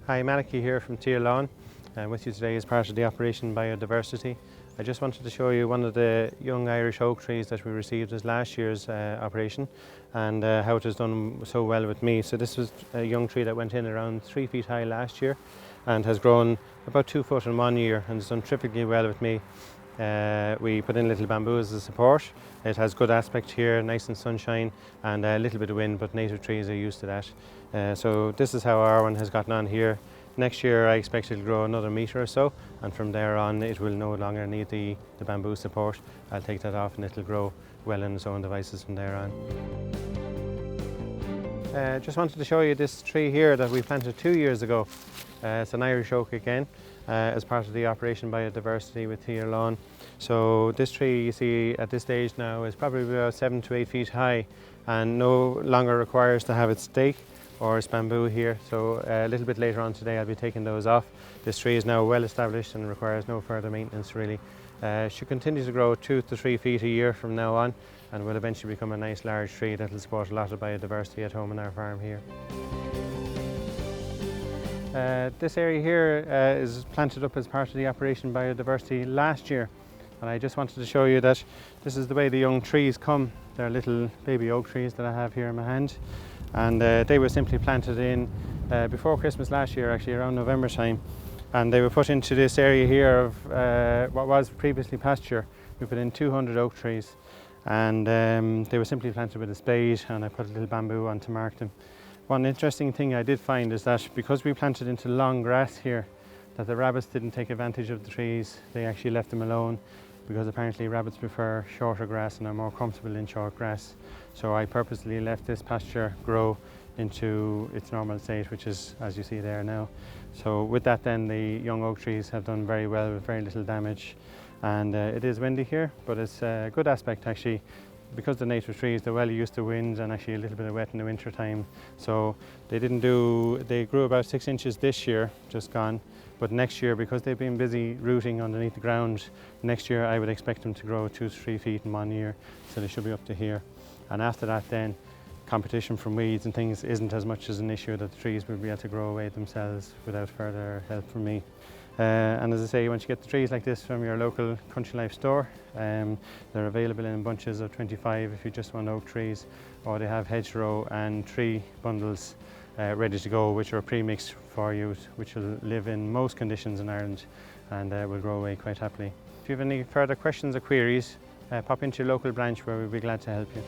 Hi, Malachy here from Tirlán, and with you today as part of the Operation Biodiversity. I just wanted to show you one of the young Irish oak trees that we received as last year's operation, and how it has done so well with me. So this was a young tree that went in around 3 feet high last year and has grown about 2 foot in 1 year and has done terrifically well with me. We put in little bamboo as a support. It has good aspect here, nice and sunshine, and a little bit of wind, but native trees are used to that. So this is how our one has gotten on here. Next year I expect it to grow another metre or so, and from there on it will no longer need the bamboo support. I'll take that off and it'll grow well in its own devices from there on. Just wanted to show you this tree here that we planted 2 years ago. It's an Irish oak again, as part of the Operation Biodiversity with Tirlán. So this tree you see at this stage now is probably about 7 to 8 feet high and no longer requires to have its stake or its bamboo here. So a little bit later on today I'll be taking those off. This tree is now well established and requires no further maintenance really. Should continue to grow 2 to 3 feet a year from now on, and will eventually become a nice large tree that will support a lot of biodiversity at home on our farm here. This area here is planted up as part of the Operation Biodiversity last year, and I just wanted to show you that this is the way the young trees come. They're little baby oak trees that I have here in my hand, and they were simply planted in before Christmas last year, actually around November time, and they were put into this area here of what was previously pasture. We put in 200 oak trees, and they were simply planted with a spade, and I put a little bamboo on to mark them. One interesting thing I did find is that because we planted into long grass here, that the rabbits didn't take advantage of the trees. They actually left them alone, because apparently rabbits prefer shorter grass and are more comfortable in short grass. So I purposely left this pasture grow into its normal state, which is as you see there now. So with that then, the young oak trees have done very well with very little damage. And it is windy here, but it's a good aspect actually, because the native trees, they're well used to wind and actually a little bit of wet in the winter time. So they grew about 6 inches this year, just gone. But next year, because they've been busy rooting underneath the ground, next year I would expect them to grow 2 to 3 feet in 1 year. So they should be up to here. And after that then, competition from weeds and things isn't as much as an issue, that the trees will be able to grow away themselves without further help from me. And as I say, once you get the trees like this from your local Country Life store, they're available in bunches of 25 if you just want oak trees, or they have hedgerow and tree bundles ready to go, which are pre-mixed for you, which will live in most conditions in Ireland and will grow away quite happily. If you have any further questions or queries, pop into your local branch where we'll be glad to help you.